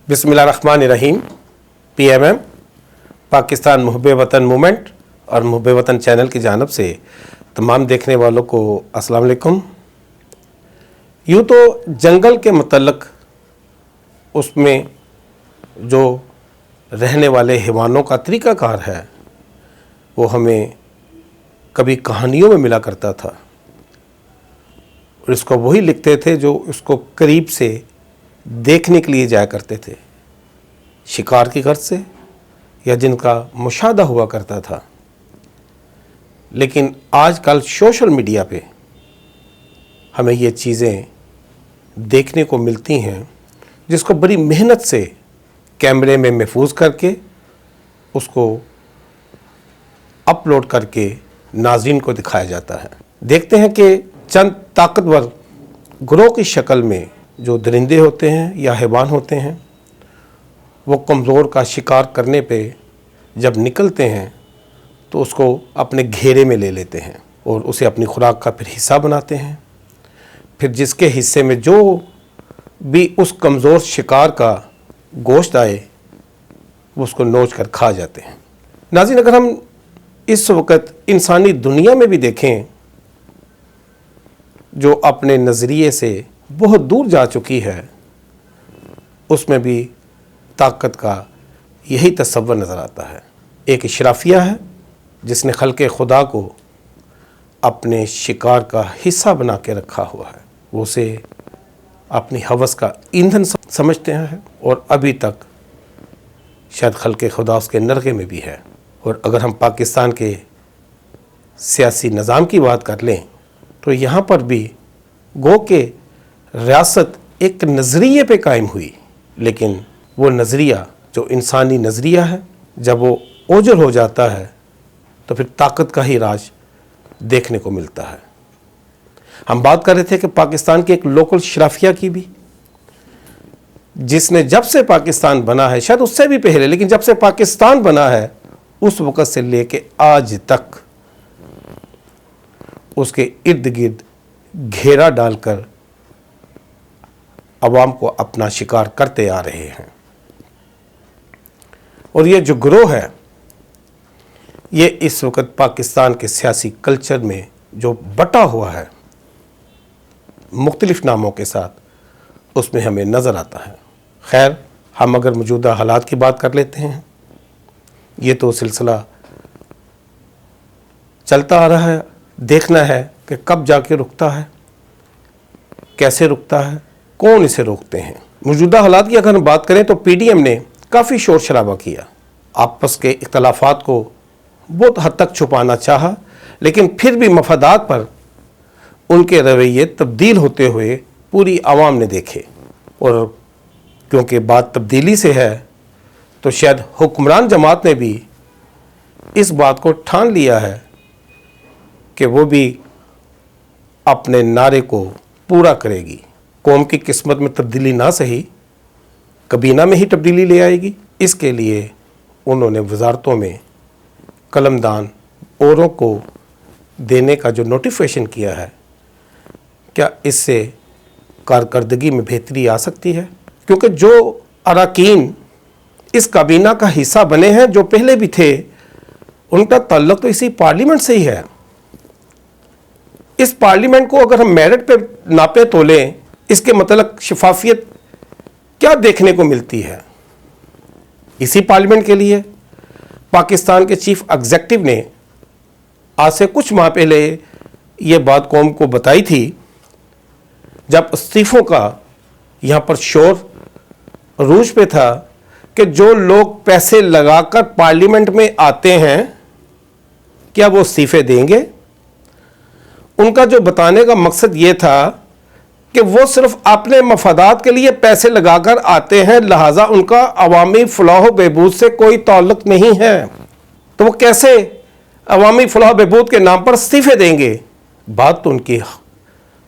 बिस्मिल्लाहिर्रहमानिर्रहीम। PMM पाकिस्तान मुहब्बे वतन movement और मुहब्बे वतन चैनल की जानिब से तमाम देखने वालों को अस्सलाम वालेकुम। यूँ तो जंगल के मतलब उसमें जो रहने वाले हैवानों का तरीक़ाकार है वो हमें कभी कहानियों में मिला करता था और इसको वही लिखते थे जो उसको करीब से देखने के लिए जाया करते थे, शिकार की गर्ज से या जिनका मुशाहदा हुआ करता था। लेकिन आजकल सोशल मीडिया पे हमें ये चीज़ें देखने को मिलती हैं जिसको बड़ी मेहनत से कैमरे में महफूज करके उसको अपलोड करके नाज़रीन को दिखाया जाता है। देखते हैं कि चंद ताकतवर ग्रोह की शक्ल में जो दरिंदे होते हैं या हैवान होते हैं वो कमज़ोर का शिकार करने पे जब निकलते हैं तो उसको अपने घेरे में ले लेते हैं और उसे अपनी खुराक का फिर हिस्सा बनाते हैं। फिर जिसके हिस्से में जो भी उस कमज़ोर शिकार का गोश्त आए वो उसको नोच कर खा जाते हैं। नाज़रीन, अगर हम इस वक्त इंसानी दुनिया में भी देखें जो अपने नज़रिए से बहुत दूर जा चुकी है, उसमें भी ताकत का यही तस्वर नज़र आता है। एक इशराफिया है जिसने खल्क़े खुदा को अपने शिकार का हिस्सा बना के रखा हुआ है। वो उसे अपनी हवस का ईंधन समझते हैं और अभी तक शायद खल्क़े खुदा उसके नरके में भी है। और अगर हम पाकिस्तान के सियासी निज़ाम की बात कर लें तो यहाँ पर भी गो के रियासत एक नज़रिए पे कायम हुई, लेकिन वो नज़रिया जो इंसानी नज़रिया है जब वो ओझल हो जाता है तो फिर ताकत का ही राज देखने को मिलता है। हम बात कर रहे थे कि पाकिस्तान के एक लोकल शराफिया की भी, जिसने जब से पाकिस्तान बना है, शायद उससे भी पहले, लेकिन जब से पाकिस्तान बना है उस वक़्त से लेके आज तक उसके इर्द गिर्द घेरा डालकर अवाम को अपना शिकार करते आ रहे हैं। और ये जो ग्रोह है ये इस वक्त पाकिस्तान के सियासी कल्चर में जो बटा हुआ है मुख्तलिफ नामों के साथ, उसमें हमें नज़र आता है। खैर, हम अगर मौजूदा हालात की बात कर लेते हैं, ये तो सिलसिला चलता आ रहा है, देखना है कि कब जाके रुकता है, कैसे रुकता है, कौन इसे रोकते हैं। मौजूदा हालात की अगर हम बात करें तो PDM ने काफ़ी शोर शराबा किया, आपस के इख्तलाफात को बहुत हद तक छुपाना चाहा, लेकिन फिर भी मफादात पर उनके रवैये तब्दील होते हुए पूरी आवाम ने देखे। और क्योंकि बात तब्दीली से है तो शायद हुक्मरान जमात ने भी इस बात को ठान लिया है कि वो भी अपने नारे को पूरा करेगी। कौम की किस्मत में तब्दीली ना सही, कबीना में ही तब्दीली ले आएगी। इसके लिए उन्होंने वजारतों में कलमदान औरों को देने का जो नोटिफिकेशन किया है, क्या इससे कारकर्दगी में बेहतरी आ सकती है? क्योंकि जो अरकान इस काबीना का हिस्सा बने हैं, जो पहले भी थे, उनका ताल्लुक तो इसी पार्लियामेंट से ही है। इस पार्लियामेंट को अगर हम मेरिट पे नापे तोलें, इसके मतलब शफाफियत क्या देखने को मिलती है? इसी पार्लियामेंट के लिए पाकिस्तान के चीफ एग्जीक्यूटिव ने आज से कुछ माह पहले ये बात कौम को बताई थी जब इस्तीफों का यहाँ पर शोर रूज पे था कि जो लोग पैसे लगाकर पार्लियामेंट में आते हैं क्या वो इस्तीफे देंगे। उनका जो बताने का मकसद ये था कि वो सिर्फ अपने मफादात के लिए पैसे लगाकर आते हैं, लिहाजा उनका अवामी फलाह बहबूद से कोई ताल्लुक नहीं है। तो वो कैसे अवामी फलाह बहबूद के नाम पर इस्तीफे देंगे? बात तो उनकी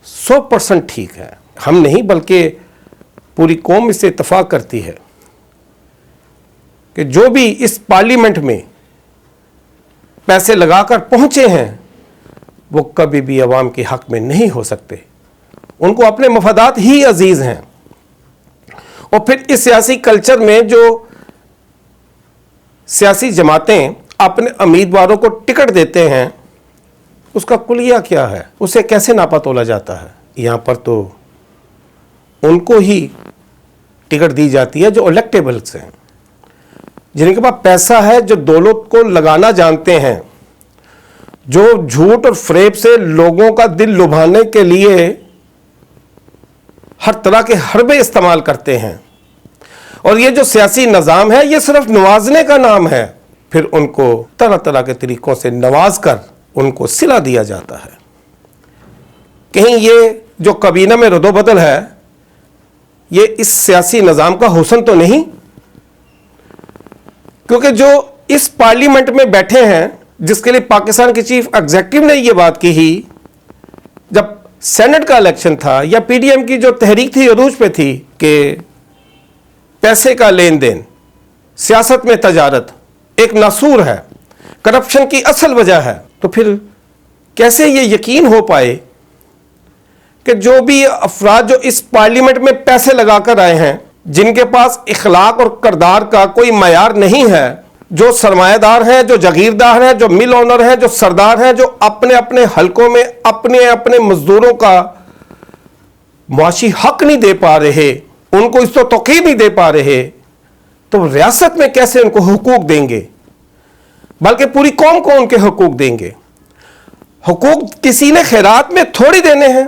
100% ठीक है, हम नहीं बल्कि पूरी कौम इससे इत्तफाक करती है कि जो भी इस पार्लियामेंट में पैसे लगाकर पहुंचे हैं वो कभी भी अवाम के हक में नहीं हो सकते। उनको अपने मफादात ही अजीज़ हैं اور پھر اس سیاسی کلچر میں جو سیاسی جماعتیں اپنے امیدواروں کو ٹکٹ دیتے ہیں اس کا کلیہ کیا ہے، اسے کیسے ناپا تولا جاتا ہے؟ یہاں پر تو ان کو ہی ٹکٹ دی جاتی ہے جو الیکٹیبلز ہیں، جن کے پاس پیسہ ہے، جو دولت کو لگانا جانتے ہیں، جو جھوٹ اور فریب سے لوگوں کا دل لبھانے کے لیے ہر طرح کے حربے استعمال کرتے ہیں۔ اور یہ جو سیاسی نظام ہے یہ صرف نوازنے کا نام ہے، پھر ان کو طرح طرح کے طریقوں سے نواز کر ان کو صلہ دیا جاتا ہے۔ کہیں یہ جو کابینہ میں رد و بدل ہے یہ اس سیاسی نظام کا حسن تو نہیں؟ کیونکہ جو اس پارلیمنٹ میں بیٹھے ہیں، جس کے لیے پاکستان کے چیف ایگزیکٹو نے یہ بات کہی جب سینٹ کا الیکشن تھا، یا پی ڈی ایم کی جو تحریک تھی عروج پہ تھی کہ پیسے کا لین دین سیاست میں تجارت ایک ناسور ہے، کرپشن کی اصل وجہ ہے، تو پھر کیسے یہ یقین ہو پائے کہ جو بھی افراد جو اس پارلیمنٹ میں پیسے لگا کر آئے ہیں، جن کے پاس اخلاق اور کردار کا کوئی معیار نہیں ہے، جو سرمایہ دار ہیں، جو جاگیردار ہیں، جو مل اونر ہیں، جو سردار ہیں، جو اپنے اپنے حلقوں میں اپنے اپنے مزدوروں کا معاشی حق نہیں دے پا رہے، ان کو اس تو توقیر نہیں دے پا رہے، تو ریاست میں کیسے ان کو حقوق دیں گے؟ بلکہ پوری قوم کو ان کے حقوق دیں گے۔ حقوق کسی نے خیرات میں تھوڑی دینے ہیں،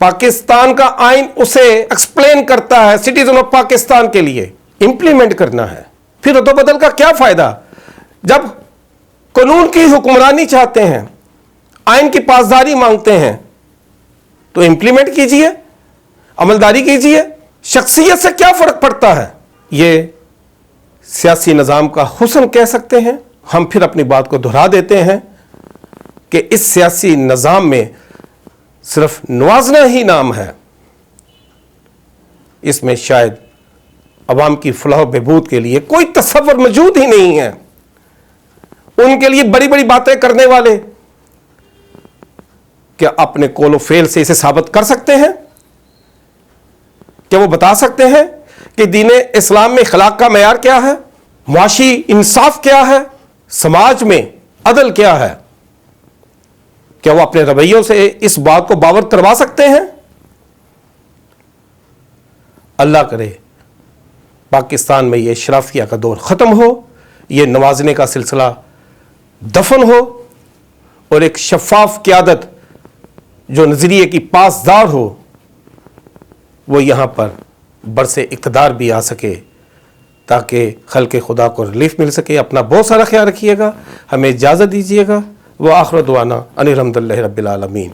پاکستان کا آئین اسے ایکسپلین کرتا ہے سٹیزن آف پاکستان کے لیے، امپلیمنٹ کرنا ہے۔ پھر رد و بدل کا کیا فائدہ جب قانون کی حکمرانی چاہتے ہیں، آئین کی پاسداری مانگتے ہیں، تو امپلیمنٹ کیجئے، عملداری کیجئے۔ شخصیت سے کیا فرق پڑتا ہے؟ یہ سیاسی نظام کا حسن کہہ سکتے ہیں۔ ہم پھر اپنی بات کو دہرا دیتے ہیں کہ اس سیاسی نظام میں صرف نوازنا ہی نام ہے، اس میں شاید عوام کی فلاح و بہبود کے لیے کوئی تصور موجود ہی نہیں ہے۔ ان کے لیے بڑی بڑی باتیں کرنے والے کیا اپنے قول و فعل سے اسے ثابت کر سکتے ہیں؟ کیا وہ بتا سکتے ہیں کہ دین اسلام میں اخلاق کا معیار کیا ہے، معاشی انصاف کیا ہے، سماج میں عدل کیا ہے؟ کیا وہ اپنے رویوں سے اس بات کو باور کروا سکتے ہیں؟ اللہ کرے پاکستان میں یہ اشرافیہ کا دور ختم ہو، یہ نوازنے کا سلسلہ دفن ہو، اور ایک شفاف قیادت جو نظریے کی پاسدار ہو وہ یہاں پر برسے اقتدار بھی آ سکے، تاکہ خلق خدا کو ریلیف مل سکے۔ اپنا بہت سارا خیال رکھیے گا، ہمیں اجازت دیجیے گا۔ وآخر دعوانا ان الحمد للہ رب العالمین۔